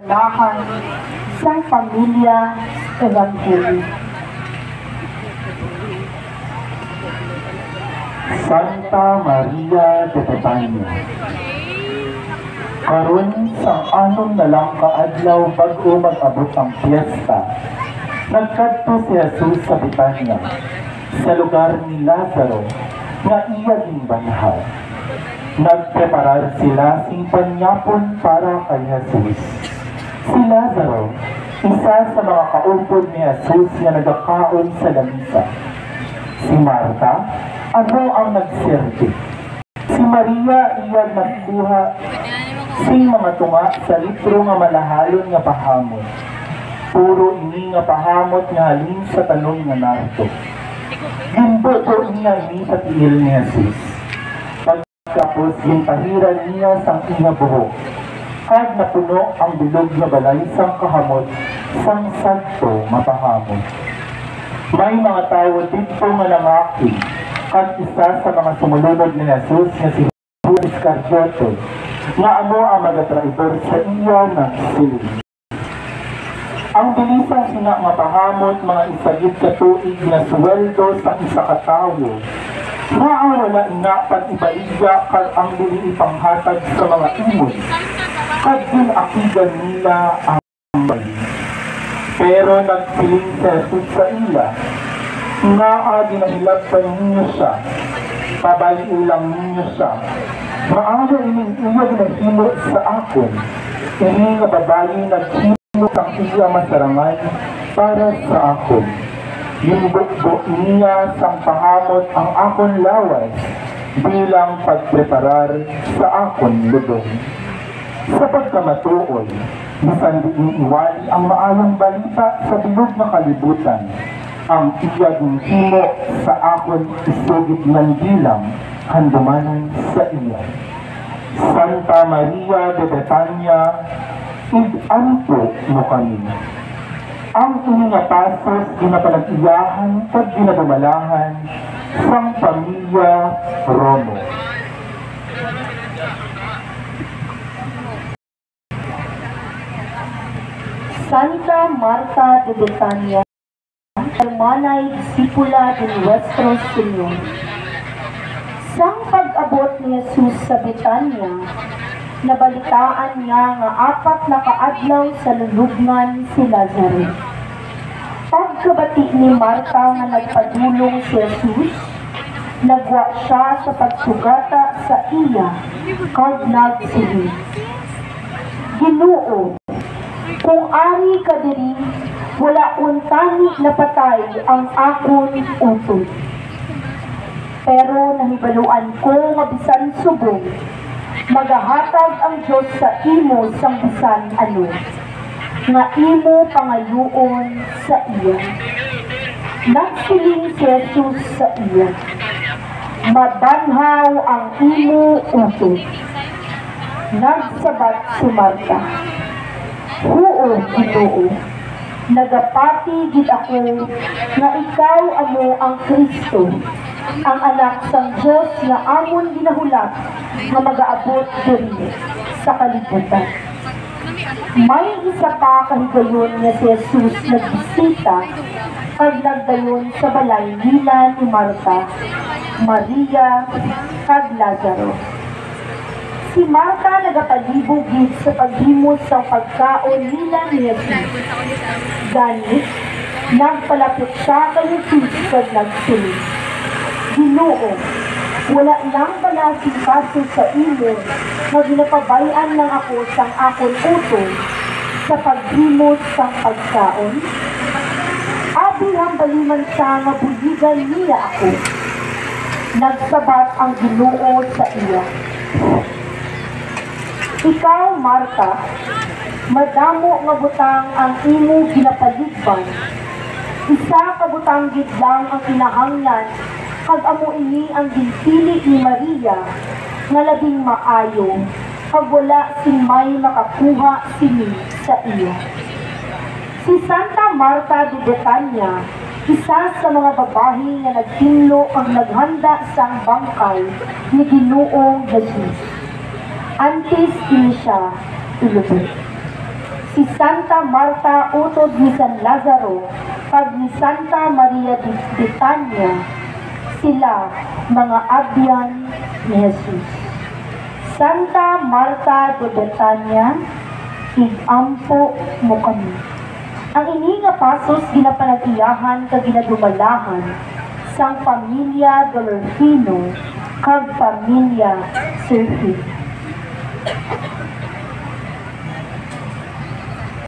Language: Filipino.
lahan sa pamilya Evangelyo. Santa Maria de Betania. Karon sang anom na lang kaadlaw bago mag-abot ang piyesta, nagkadto si Jesus sa Betania, sa lugar ni Lazaro, nga iya ginbanhaw. Nagpreparar sila sing panyapon para kay Jesus. Si Lazaro, isa sa mga kaupod ni Jesus nga nagakaon sa lamisa. Si Marta, ang nagserbi. Si Maria, iya nagkuha sing mga tunga sa litro nga malahalon nga pahamot. Puro ini nga pahamot nga halin sa talong nga narto. Gimbo po niya ini sa tiil ni Jesus. Pagkapos ginpahiran niya sang inga buhok. Kag napuno ang bilog na balay sang kahamot sang santo mapahamot. May mga tao dito nga nangaki. Kag isa sa mga sumulunod ni Jesus nga si Judas Iscariote nga ang magatraidor sa iya ng siling. Ang bilisang sina nga pahamot mga isagid ka tuig na suweldo sa isa katawo nga ang wala nga pag-ibaiga kag ang dili ipanghatag sa mga imon kag din akigan nila ang bali. Pero nagpiling sa Jesus sa ila nga ginahilap pa ninyo siya, pabaliin lang ninyo siya. Maaga ining iya ginahilo sa akon, ini nga babayi naghilo ang iya masarangan para sa akon. Yung bukbo niya sang pahamot ang akon lawas bilang pagpreparar sa akon lubong. Sa pagkamatuoy, bisan diin iwali ang maayong balita sa bilog na kalibutan, ang iya ginhimo sa akon isugid ng bilang handumanan sa iya. Santa Maria de Betania, ig-anto mo kami. Ang inyong pasos ginapalag-iyahan at ginadumalahan sang pamilya Romo. Santa Marta de Betania, hermanay disipula de nuestro Señor. Sang pag-abot ni Jesus sa Betania, nabalitaan niya nga 4 na kaadlaw sa lulubngan si Lazaro. Pagkabati ni Marta nga nagpadulong si Jesus, nagwa siya sa pagsugata sa iya, kag nagsiling, Ginoo, kung ari ka diri, wala untani na patay ang akon utod. Pero nahibaluan ko nga bisan subong, magahatag ang Diyos sa imo sang bisan ano, nga imo pangaluon sa iya. Nagsiling si Jesus sa iya, mabanhaw ang imo utod. Nagsabat si Marta, Huo, Ginoo, nagapati gid ako nga ikaw amo ang Kristo, ang anak sang Diyos nga amon ginahulat nga mag-aabot diri sa kalibutan. May isa pa kahigayon nga si Jesus nagbisita kag nagdayon sa balay nila ni Marta, Maria, kag Lazaro. Si Marta nagapalibog gid sa paghimos sa pagkaon nila ni Jesus. Ganit, nagpalapit siya kay Jesus kag nagsiling, Ginoo, wala lang pala si kaso sa imo na ginapabayan lang ako sang akon utod sa paghimos sa pagkaon. Abi hambaliman siya nga buligan niya ako. Nagsabat ang Ginoo sa iya, Ikaw, Marta, madamo nga butang ang imo ginapaligban. Isa ka butang gid lang ang kinahanglan, kag amo ini ang ginpili ni Maria nga labing maayo, kag wala sing may makakuha sini sa iya. Si Santa Marta de Betania, isa sa mga babae nga nagtinlo ang naghanda sang bangkay ni Ginoong Jesus. Antes ini siya ilubog. si Santa Marta utod ni San Lazaro, kag ni Santa Maria de Betania, sila mga abyan ni Jesus. Santa Marta de Betania, igampo mo kami. Ang ini nga pasos ginapanag-iyahan kag ginadumalahan sang pamilya Dolorfino kag pamilya Serfi.